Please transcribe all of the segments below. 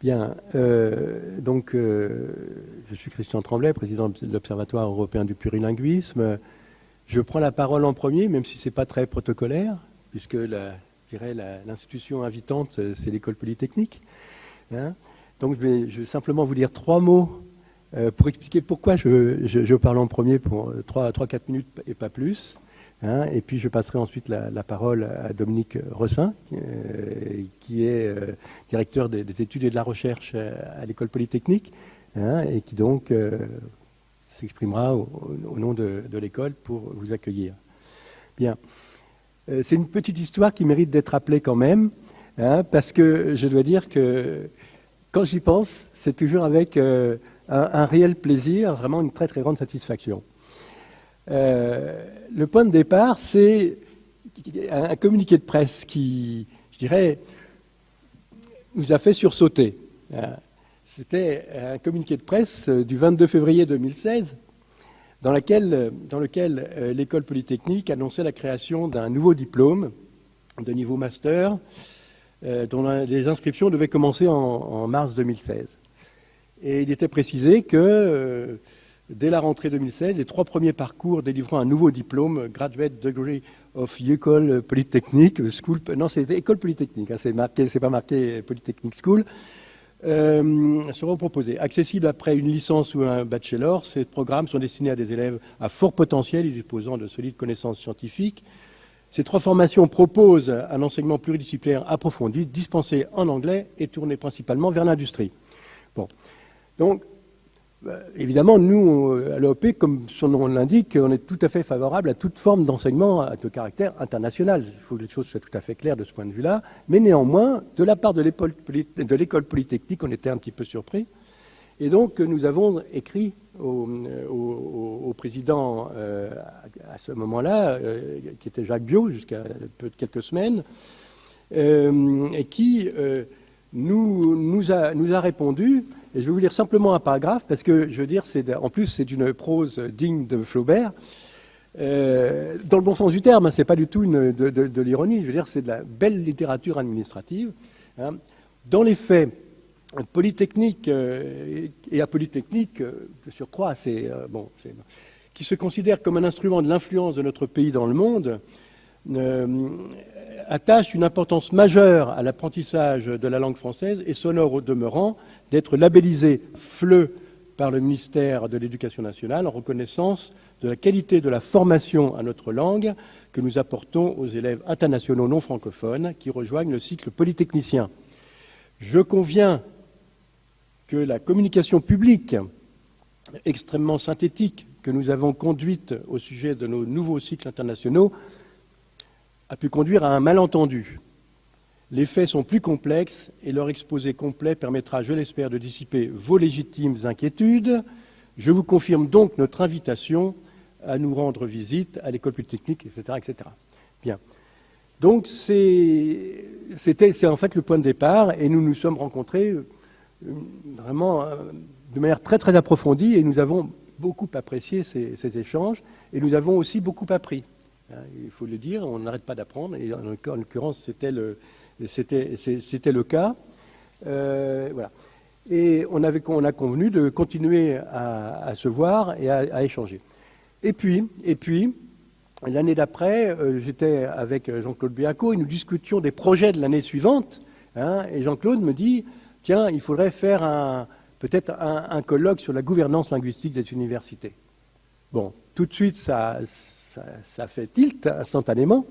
Bien, je suis Christian Tremblay, président de l'Observatoire européen du plurilinguisme. Je prends la parole en premier, même si ce n'est pas très protocolaire, puisque l'institution invitante, c'est l'École Polytechnique. Hein. Donc je vais simplement vous dire 3 mots pour expliquer pourquoi je parle en premier pour 3-4 minutes et pas plus. Hein, et puis je passerai ensuite la parole à Dominique Rossin, qui est directeur des études et de la recherche à l'École Polytechnique, hein, et qui donc s'exprimera au nom de l'école pour vous accueillir. Bien, c'est une petite histoire qui mérite d'être rappelée quand même, hein, parce que je dois dire que quand j'y pense, c'est toujours avec un réel plaisir, vraiment une très très grande satisfaction. Le point de départ, c'est un communiqué de presse qui, je dirais, nous a fait sursauter. C'était un communiqué de presse du 22 février 2016 dans lequel l'École Polytechnique annonçait la création d'un nouveau diplôme de niveau master dont les inscriptions devaient commencer en mars 2016. Et il était précisé que dès la rentrée 2016, les 3 premiers parcours délivrant un nouveau diplôme, Graduate Degree of École Polytechnique School, non, c'est École Polytechnique, hein, c'est pas marqué Polytechnique School, seront proposés. Accessibles après une licence ou un bachelor, ces programmes sont destinés à des élèves à fort potentiel et disposant de solides connaissances scientifiques. Ces 3 formations proposent un enseignement pluridisciplinaire approfondi, dispensé en anglais et tourné principalement vers l'industrie. Bon, donc, évidemment, nous, à l'EOP, comme son nom l'indique, on est tout à fait favorable à toute forme d'enseignement de caractère international. Il faut que les choses soient tout à fait claires de ce point de vue-là. Mais néanmoins, de la part de l'École Polytechnique, on était un petit peu surpris. Et donc, nous avons écrit au président à ce moment-là, qui était Jacques Biot, jusqu'à quelques semaines, et qui nous a répondu. Et je vais vous lire simplement un paragraphe, parce que, je veux dire, en plus, c'est d'une prose digne de Flaubert, dans le bon sens du terme, hein, c'est pas du tout de l'ironie, je veux dire, c'est de la belle littérature administrative. Hein. Dans les faits, Polytechnique et à Polytechnique, de surcroît, qui se considère comme un instrument de l'influence de notre pays dans le monde, attache une importance majeure à l'apprentissage de la langue française et s'honore au demeurant d'être labellisé FLE par le ministère de l'Éducation nationale en reconnaissance de la qualité de la formation à notre langue que nous apportons aux élèves internationaux non francophones qui rejoignent le cycle polytechnicien. Je conviens que la communication publique extrêmement synthétique que nous avons conduite au sujet de nos nouveaux cycles internationaux a pu conduire à un malentendu. Les faits sont plus complexes et leur exposé complet permettra, je l'espère, de dissiper vos légitimes inquiétudes. Je vous confirme donc notre invitation à nous rendre visite à l'École Polytechnique, etc., etc. Bien. Donc, c'est en fait le point de départ et nous nous sommes rencontrés vraiment de manière très, très approfondie et nous avons beaucoup apprécié ces échanges et nous avons aussi beaucoup appris. Il faut le dire, on n'arrête pas d'apprendre, et en l'occurrence, c'était le cas. Voilà. Et on a convenu de continuer à se voir et à échanger. Et puis l'année d'après, j'étais avec Jean-Claude Béaco et nous discutions des projets de l'année suivante. Hein, et Jean-Claude me dit, tiens, il faudrait faire peut-être un colloque sur la gouvernance linguistique des universités. Bon, tout de suite, ça fait tilt instantanément.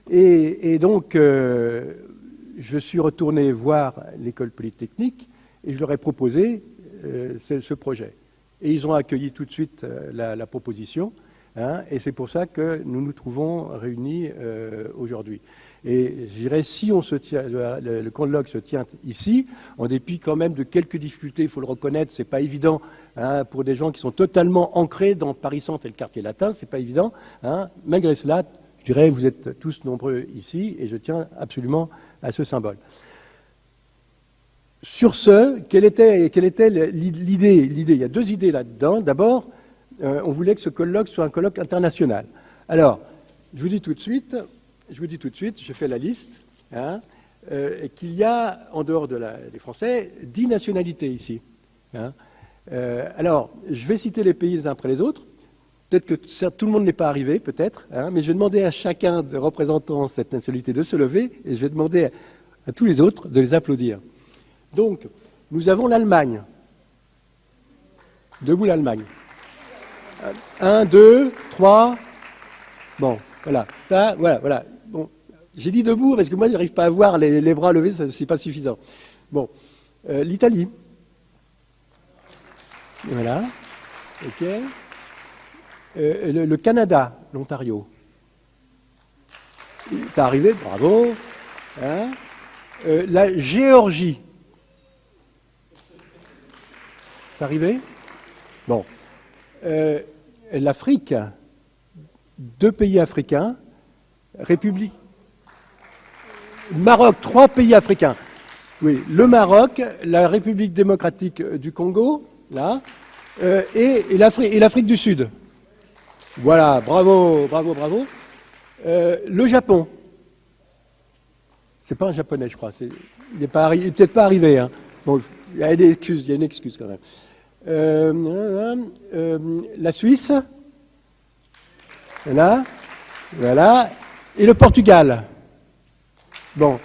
Et donc, je suis retourné voir l'École Polytechnique et je leur ai proposé ce projet. Et ils ont accueilli tout de suite la proposition. Hein, et c'est pour ça que nous nous trouvons réunis aujourd'hui. Et je dirais, si le colloque se tient ici, en dépit quand même de quelques difficultés, il faut le reconnaître, c'est pas évident hein, pour des gens qui sont totalement ancrés dans Paris Centre et le quartier latin, c'est pas évident. Hein. Malgré cela, je dirais, vous êtes tous nombreux ici et je tiens absolument à ce symbole. Sur ce, quelle était l'idée ? Il y a 2 idées là-dedans. D'abord, on voulait que ce colloque soit un colloque international. Alors, je vous dis tout de suite, je fais la liste. Hein, qu'il y a, en dehors des Français, 10 nationalités ici. Hein. Alors, je vais citer les pays les uns après les autres. Peut-être que tout le monde n'est pas arrivé, peut-être, hein, mais je vais demander à chacun des représentants de cette nationalité de se lever et je vais demander à tous les autres de les applaudir. Donc, nous avons l'Allemagne. Debout l'Allemagne. 1, 2, 3. Bon, voilà. Là, voilà. Bon, j'ai dit debout parce que moi, je n'arrive pas à voir les bras levés, ce n'est pas suffisant. Bon, l'Italie. Voilà. OK. Le Canada, l'Ontario. T'es arrivé, bravo. Hein, la Géorgie. T'es arrivé? Bon. L'Afrique, 2 pays africains. République. Maroc, 3 pays africains. Oui, le Maroc, la République démocratique du Congo, là, et l'Afrique du Sud. Voilà, bravo. Le Japon. C'est pas un japonais, je crois. Il n'est peut-être pas arrivé. Hein. Bon, il y a une excuse quand même. La Suisse. Voilà. Et le Portugal. Bon.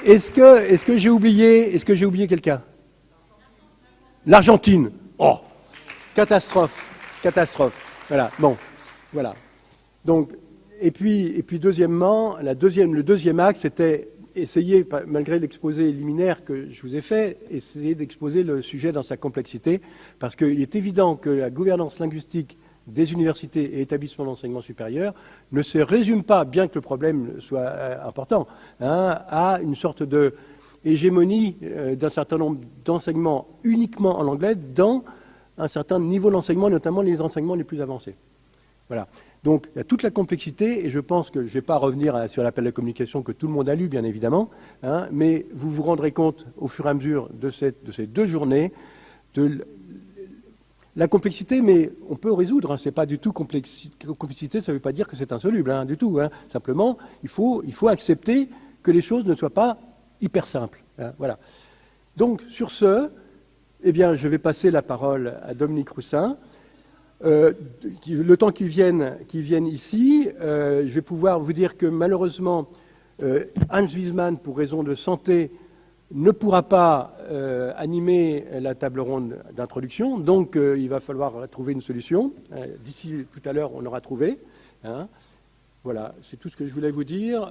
Est-ce que j'ai oublié quelqu'un? L'Argentine. Oh, catastrophe. Voilà. Bon, voilà. Donc, et puis deuxièmement, le deuxième axe, c'était essayer, malgré l'exposé liminaire que je vous ai fait, essayer d'exposer le sujet dans sa complexité, parce qu'il est évident que la gouvernance linguistique des universités et établissements d'enseignement supérieur ne se résume pas, bien que le problème soit important, hein, à une sorte de hégémonie d'un certain nombre d'enseignements uniquement en anglais dans un certain niveau d'enseignement, notamment les enseignements les plus avancés. Voilà. Donc, il y a toute la complexité, et je pense que je ne vais pas revenir sur l'appel à la communication que tout le monde a lu, bien évidemment, hein, mais vous vous rendrez compte au fur et à mesure de ces 2 journées de la complexité, mais on peut résoudre. Hein, c'est pas du tout complexité, ça ne veut pas dire que c'est insoluble, hein, du tout. Hein. Simplement, il faut accepter que les choses ne soient pas hyper simples. Hein, voilà. Donc, sur ce, eh bien, je vais passer la parole à Dominique Roussin. Le temps qu'ils viennent ici, je vais pouvoir vous dire que malheureusement, Hans Wiesmann, pour raison de santé, ne pourra pas animer la table ronde d'introduction, donc il va falloir trouver une solution. D'ici tout à l'heure, on l'aura trouvé. Hein. Voilà, c'est tout ce que je voulais vous dire.